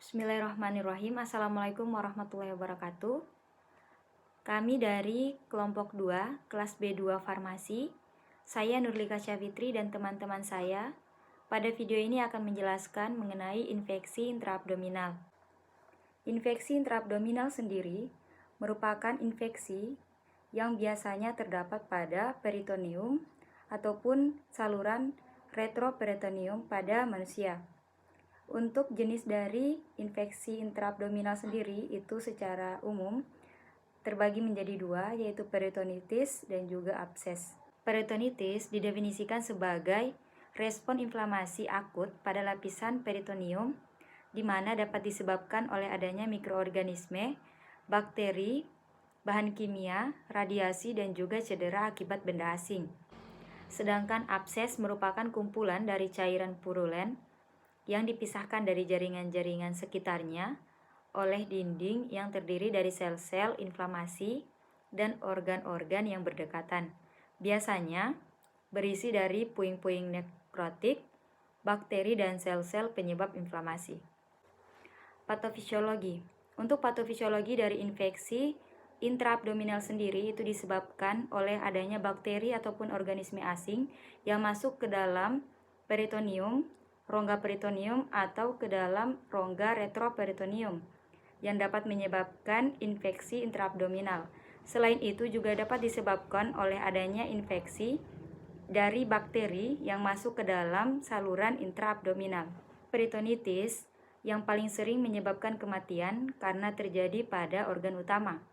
Bismillahirrahmanirrahim. Assalamualaikum warahmatullahi wabarakatuh. Kami dari kelompok 2, kelas B2 Farmasi. Saya Nurlika Syafitri dan teman-teman saya pada video ini akan menjelaskan mengenai infeksi intraabdominal. Infeksi intraabdominal sendiri merupakan infeksi yang biasanya terdapat pada peritoneum ataupun saluran retroperitoneum pada manusia. Untuk jenis dari infeksi intraabdominal sendiri itu secara umum terbagi menjadi dua, yaitu peritonitis dan juga abses. Peritonitis didefinisikan sebagai respon inflamasi akut pada lapisan peritoneum di mana dapat disebabkan oleh adanya mikroorganisme, bakteri, bahan kimia, radiasi, dan juga cedera akibat benda asing. Sedangkan abses merupakan kumpulan dari cairan purulen yang dipisahkan dari jaringan-jaringan sekitarnya oleh dinding yang terdiri dari sel-sel inflamasi dan organ-organ yang berdekatan. Biasanya berisi dari puing-puing nekrotik, bakteri, dan sel-sel penyebab inflamasi. Patofisiologi. Untuk patofisiologi dari infeksi intraabdominal sendiri itu disebabkan oleh adanya bakteri ataupun organisme asing yang masuk ke dalam peritoneum, rongga peritoneum, atau ke dalam rongga retroperitoneum yang dapat menyebabkan infeksi intraabdominal. Selain itu juga dapat disebabkan oleh adanya infeksi dari bakteri yang masuk ke dalam saluran intraabdominal. Peritonitis yang paling sering menyebabkan kematian karena terjadi pada organ utama.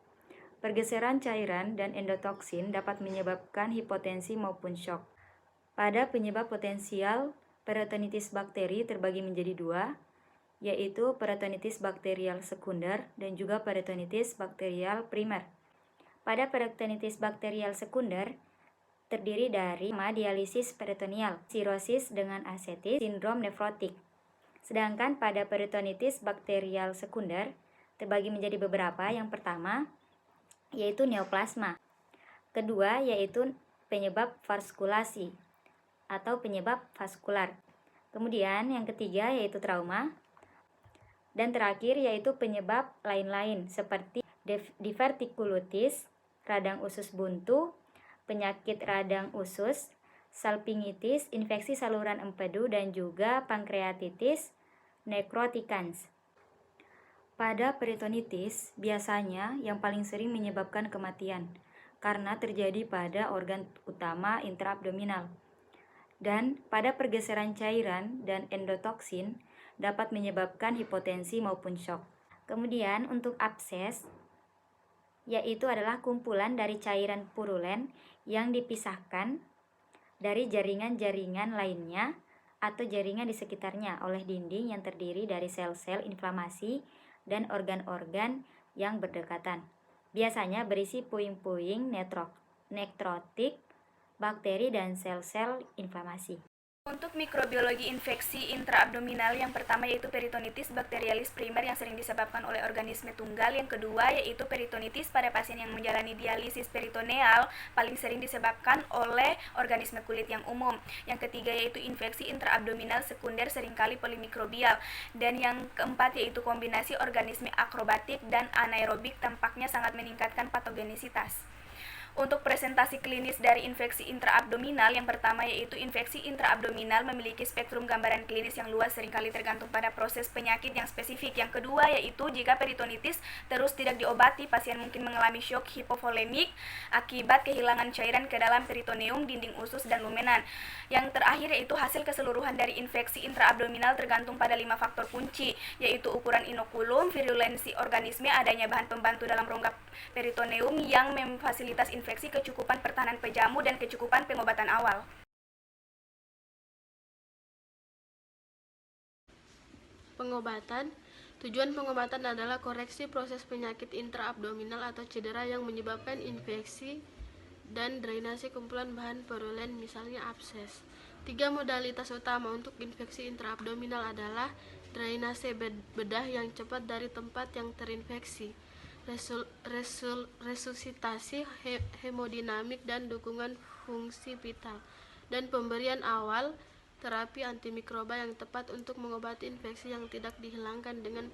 Pergeseran cairan dan endotoksin dapat menyebabkan hipotensi maupun shock. Pada penyebab potensial peritonitis bakteri terbagi menjadi dua, yaitu peritonitis bakterial sekunder dan juga peritonitis bakterial primer. Pada peritonitis bakterial sekunder terdiri dari dialisis peritoneal, sirosis dengan asetis, sindrom nefrotik. Sedangkan pada peritonitis bakterial sekunder terbagi menjadi beberapa. Yang pertama yaitu neoplasma. Kedua yaitu penyebab vaskulasi atau penyebab vaskular. Kemudian yang ketiga yaitu trauma. Dan terakhir yaitu penyebab lain-lain seperti divertikulitis, radang usus buntu, penyakit radang usus, salpingitis, infeksi saluran empedu, dan juga pankreatitis necroticans. Pada peritonitis, biasanya yang paling sering menyebabkan kematian karena terjadi pada organ utama intraabdominal. Dan pada pergeseran cairan dan endotoksin dapat menyebabkan hipotensi maupun shock. Kemudian untuk abses, yaitu adalah kumpulan dari cairan purulen yang dipisahkan dari jaringan-jaringan lainnya atau jaringan di sekitarnya oleh dinding yang terdiri dari sel-sel inflamasi dan organ-organ yang berdekatan. Biasanya berisi puing-puing nekrotik, bakteri, dan sel-sel inflamasi. Untuk mikrobiologi infeksi intraabdominal, yang pertama yaitu peritonitis bakterialis primer yang sering disebabkan oleh organisme tunggal. Yang kedua yaitu peritonitis pada pasien yang menjalani dialisis peritoneal, paling sering disebabkan oleh organisme kulit yang umum. Yang ketiga yaitu infeksi intraabdominal sekunder, seringkali polimikrobial. Dan yang keempat yaitu kombinasi organisme akrobatik dan anaerobik, tampaknya sangat meningkatkan patogenisitas. Untuk presentasi klinis dari infeksi intraabdominal, yang pertama yaitu infeksi intraabdominal memiliki spektrum gambaran klinis yang luas, seringkali tergantung pada proses penyakit yang spesifik. Yang kedua yaitu jika peritonitis terus tidak diobati, pasien mungkin mengalami shock hipovolemik akibat kehilangan cairan ke dalam peritoneum, dinding usus, dan lumenan. Yang terakhir yaitu hasil keseluruhan dari infeksi intraabdominal tergantung pada 5 faktor kunci, yaitu ukuran inokulum, virulensi organisme, adanya bahan pembantu dalam rongga peritoneum yang memfasilitas infeksi, kecukupan pertahanan pejamu, dan kecukupan pengobatan awal. Pengobatan. Tujuan pengobatan adalah koreksi proses penyakit intraabdominal atau cedera yang menyebabkan infeksi dan drainase kumpulan bahan purulen, misalnya abses. 3 modalitas utama untuk infeksi intraabdominal adalah drainase bedah yang cepat dari tempat yang terinfeksi, resusitasi hemodinamik dan dukungan fungsi vital, dan pemberian awal terapi antimikroba yang tepat untuk mengobati infeksi yang tidak dihilangkan dengan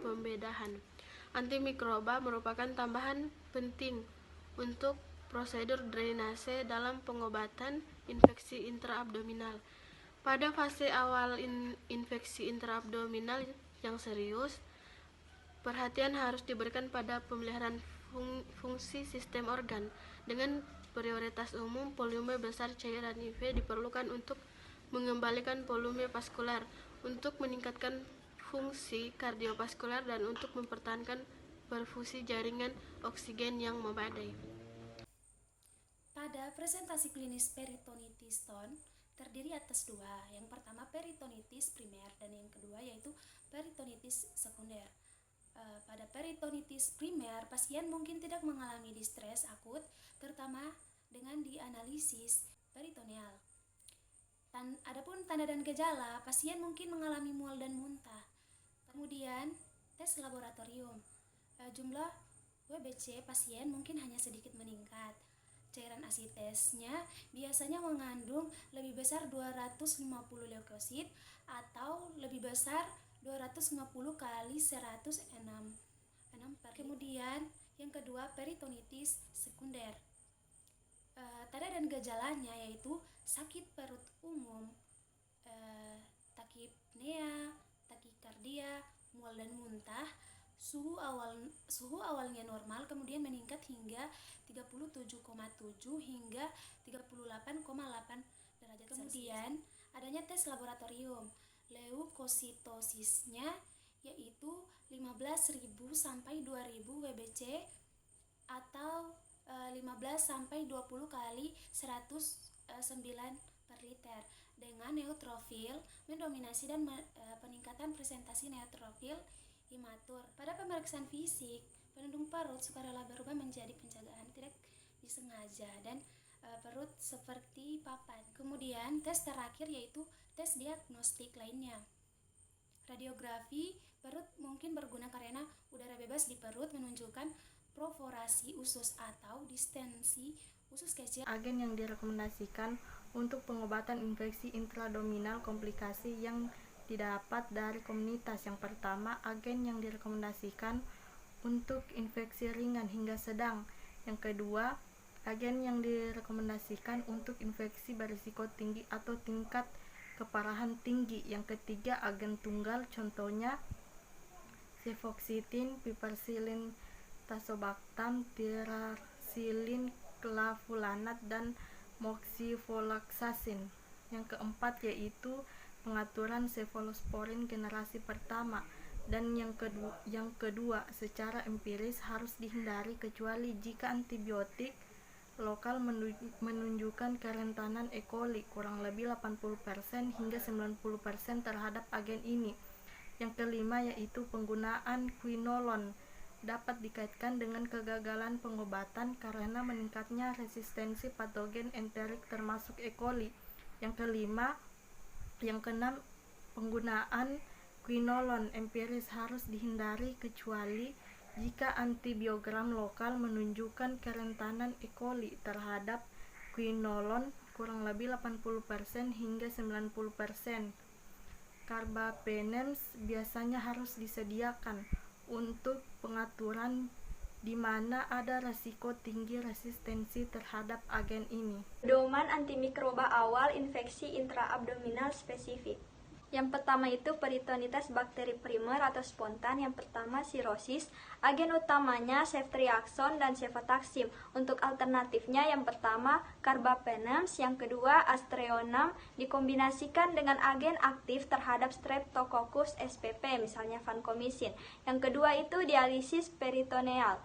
pembedahan. Antimikroba merupakan tambahan penting untuk prosedur drainase dalam pengobatan infeksi intraabdominal. Pada fase awal infeksi intraabdominal yang serius, perhatian harus diberikan pada pemeliharaan fungsi sistem organ. Dengan prioritas umum, volume besar cairan IV diperlukan untuk mengembalikan volume vaskular, untuk meningkatkan fungsi kardiovaskular, dan untuk mempertahankan perfusi jaringan oksigen yang memadai. Pada presentasi klinis peritonitis stone terdiri atas dua. Yang pertama peritonitis primer dan yang kedua yaitu peritonitis sekunder. Pada peritonitis primer, pasien mungkin tidak mengalami distres akut, terutama dengan dianalisis peritoneal. Adapun tanda dan gejala, pasien mungkin mengalami mual dan muntah. Kemudian tes laboratorium, jumlah WBC pasien mungkin hanya sedikit meningkat. Cairan asitesnya biasanya mengandung lebih besar 250 leukosit atau lebih besar 250 kali 106 per. Kemudian yang kedua peritonitis sekunder. Tanda dan gejalanya yaitu sakit perut umum, takipnea, takikardia, mual dan muntah. Suhu awalnya normal, kemudian meningkat hingga 37,7 hingga 38,8 derajat Celcius. Kemudian adanya tes laboratorium, leukositosisnya yaitu 15.000 sampai 2.000 WBC atau 15 sampai 20 kali 109 per liter, dengan neutrofil mendominasi dan peningkatan presentasi neutrofil imatur. Pada pemeriksaan fisik, penundung perut sukarela berubah menjadi penjagaan tidak disengaja dan perut seperti papan. Kemudian tes terakhir yaitu tes diagnostik lainnya. Radiografi perut mungkin berguna karena udara bebas di perut menunjukkan perforasi usus atau distensi usus kecil. Agen yang direkomendasikan untuk pengobatan infeksi intraabdominal komplikasi yang didapat dari komunitas. Yang pertama, agen yang direkomendasikan untuk infeksi ringan hingga sedang. Yang kedua, agen yang direkomendasikan untuk infeksi berisiko tinggi atau tingkat keparahan tinggi. Yang ketiga, agen tunggal, contohnya cefoxitin, piperacillin, tazobactam, tiracillin, clavulanat, dan moxifloxacin. Yang keempat yaitu pengaturan cefalosporin generasi pertama, dan yang kedua secara empiris harus dihindari kecuali jika antibiotik lokal menunjukkan kerentanan E. coli kurang lebih 80% hingga 90% terhadap agen ini. Yang kelima yaitu penggunaan quinolone dapat dikaitkan dengan kegagalan pengobatan karena meningkatnya resistensi patogen enterik termasuk E. coli. Yang keenam, penggunaan quinolone empiris harus dihindari kecuali jika antibiogram lokal menunjukkan kerentanan E. coli terhadap quinolone kurang lebih 80% hingga 90%. Carbapenems biasanya harus disediakan untuk pengaturan di mana ada resiko tinggi resistensi terhadap agen ini. Pedoman antimikroba awal infeksi intraabdominal spesifik. Yang pertama itu peritonitis bakteri primer atau spontan. Yang pertama sirosis. Agen utamanya ceftriaxone dan cefotaxime. Untuk alternatifnya yang pertama carbapenems, yang kedua aztreonam dikombinasikan dengan agen aktif terhadap Streptococcus spp misalnya vancomycin. Yang kedua itu dialisis peritoneal.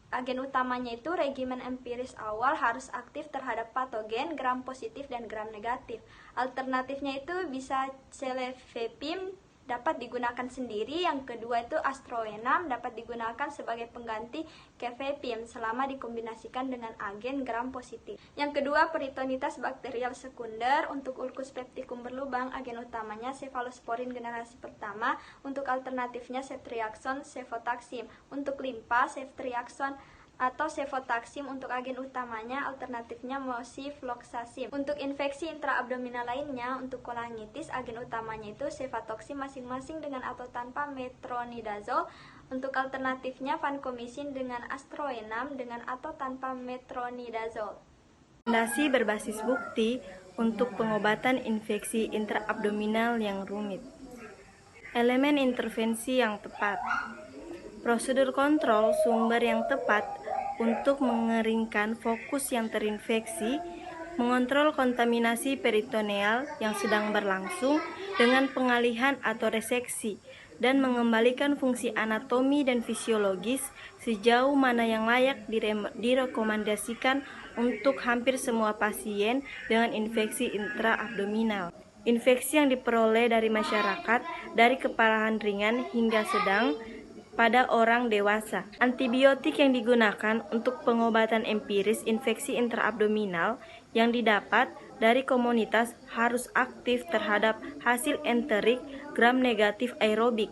Agen utamanya itu regimen empiris awal harus aktif terhadap patogen gram positif dan gram negatif. Alternatifnya itu bisa celefepim dapat digunakan sendiri. Yang kedua itu astroenam dapat digunakan sebagai pengganti kefepim selama dikombinasikan dengan agen gram positif. Yang kedua peritonitis bakterial sekunder. Untuk ulcus pepticum berlubang agen utamanya cefalosporin generasi pertama. Untuk alternatifnya ceftriaxone, cefotaxime. Untuk limpa ceftriaxone, atau cefotaxim untuk agen utamanya, alternatifnya mosifloxacin. Untuk infeksi intraabdominal lainnya, untuk kolangitis agen utamanya itu cefotaxim masing-masing dengan atau tanpa metronidazole. Untuk alternatifnya vancomycin dengan astroenam dengan atau tanpa metronidazole. Rekomendasi berbasis bukti untuk pengobatan infeksi intraabdominal yang rumit. Elemen intervensi yang tepat. Prosedur kontrol sumber yang tepat untuk mengeringkan fokus yang terinfeksi, mengontrol kontaminasi peritoneal yang sedang berlangsung dengan pengalihan atau reseksi, dan mengembalikan fungsi anatomi dan fisiologis sejauh mana yang layak direkomendasikan untuk hampir semua pasien dengan infeksi intraabdominal. Infeksi yang diperoleh dari masyarakat dari keparahan ringan hingga sedang pada orang dewasa. Antibiotik yang digunakan untuk pengobatan empiris infeksi intraabdominal yang didapat dari komunitas harus aktif terhadap hasil enterik gram negatif aerobik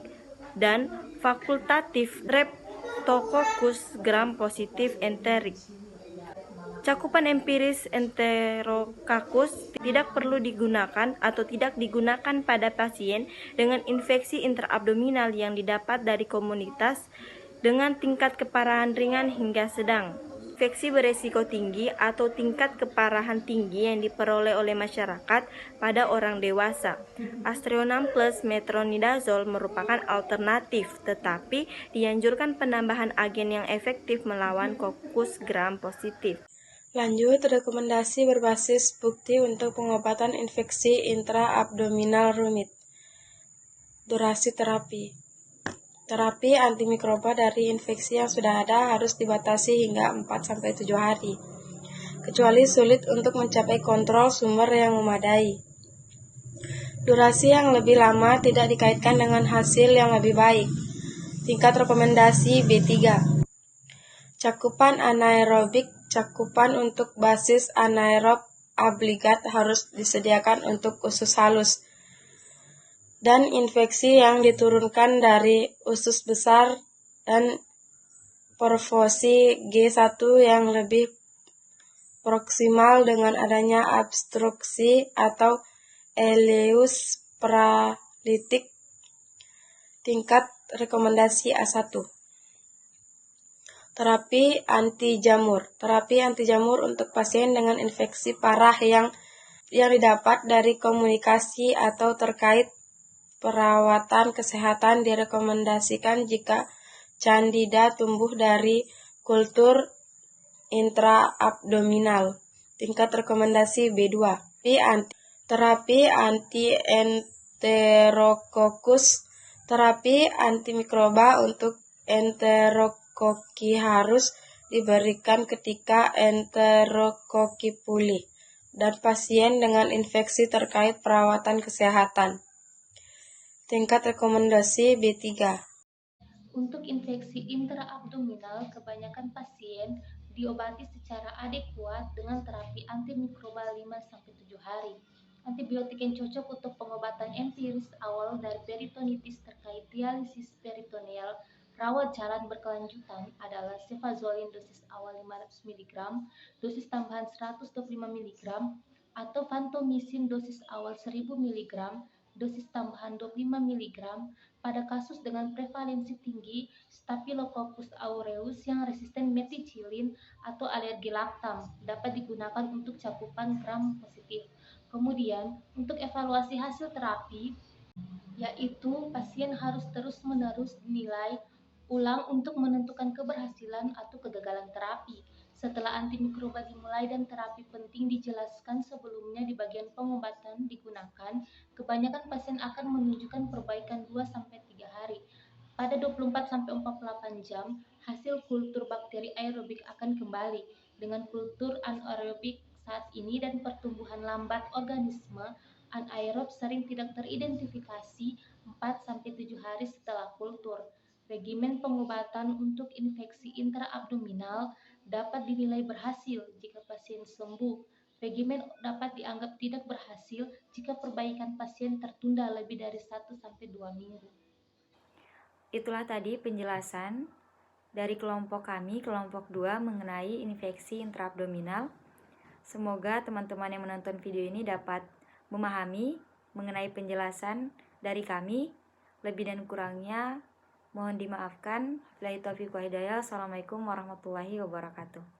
dan fakultatif Streptococcus gram positif enterik. Cakupan empiris Enterococcus tidak perlu digunakan atau tidak digunakan pada pasien dengan infeksi intraabdominal yang didapat dari komunitas dengan tingkat keparahan ringan hingga sedang. Infeksi beresiko tinggi atau tingkat keparahan tinggi yang diperoleh oleh masyarakat pada orang dewasa. Astroenam plus metronidazole merupakan alternatif, tetapi dianjurkan penambahan agen yang efektif melawan Coccus gram positif. Lanjut, rekomendasi berbasis bukti untuk pengobatan infeksi intraabdominal rumit. Durasi terapi. Terapi antimikroba dari infeksi yang sudah ada harus dibatasi hingga 4-7 hari, kecuali sulit untuk mencapai kontrol sumber yang memadai. Durasi yang lebih lama tidak dikaitkan dengan hasil yang lebih baik. Tingkat rekomendasi B3. Cakupan anaerobik. Cakupan untuk basis anaerob obligat harus disediakan untuk usus halus dan infeksi yang diturunkan dari usus besar dan perfosi G1 yang lebih proksimal dengan adanya obstruksi atau ileus paralitik. Tingkat rekomendasi A1. Terapi anti jamur. Terapi anti jamur untuk pasien dengan infeksi parah yang didapat dari komunikasi atau terkait perawatan kesehatan direkomendasikan jika candida tumbuh dari kultur intraabdominal. Tingkat rekomendasi B2. Terapi anti-enterococcus. Terapi antimikroba untuk enterokoki harus diberikan ketika enterokoki pulih dan pasien dengan infeksi terkait perawatan kesehatan. Tingkat rekomendasi B3. Untuk infeksi intraabdominal, kebanyakan pasien diobati secara adekuat dengan terapi antimikroba 5-7 hari. Antibiotik yang cocok untuk pengobatan empiris awal dari peritonitis terkait dialisis peritoneal rawat jalan berkelanjutan adalah cefazolin dosis awal 500 mg, dosis tambahan 125 mg, atau vancomycin dosis awal 1000 mg, dosis tambahan 25 mg pada kasus dengan prevalensi tinggi Staphylococcus aureus yang resisten meticillin atau alergi laktam dapat digunakan untuk cakupan gram positif. Kemudian, untuk evaluasi hasil terapi, yaitu pasien harus terus-menerus dinilai ulang untuk menentukan keberhasilan atau kegagalan terapi. Setelah antimikroba dimulai dan terapi penting dijelaskan sebelumnya di bagian pengobatan digunakan, kebanyakan pasien akan menunjukkan perbaikan 2-3 hari. Pada 24-48 jam, hasil kultur bakteri aerobik akan kembali. Dengan kultur anaerobik saat ini dan pertumbuhan lambat organisme, anaerob sering tidak teridentifikasi 4-7 hari setelah kultur. Regimen pengobatan untuk infeksi intraabdominal dapat dinilai berhasil jika pasien sembuh. Regimen dapat dianggap tidak berhasil jika perbaikan pasien tertunda lebih dari 1-2 minggu. Itulah tadi penjelasan dari kelompok kami, kelompok 2, mengenai infeksi intraabdominal. Semoga teman-teman yang menonton video ini dapat memahami mengenai penjelasan dari kami. Lebih dan kurangnya mohon dimaafkan. Wabillahi taufiq wal hidayah. Assalamualaikum warahmatullahi wabarakatuh.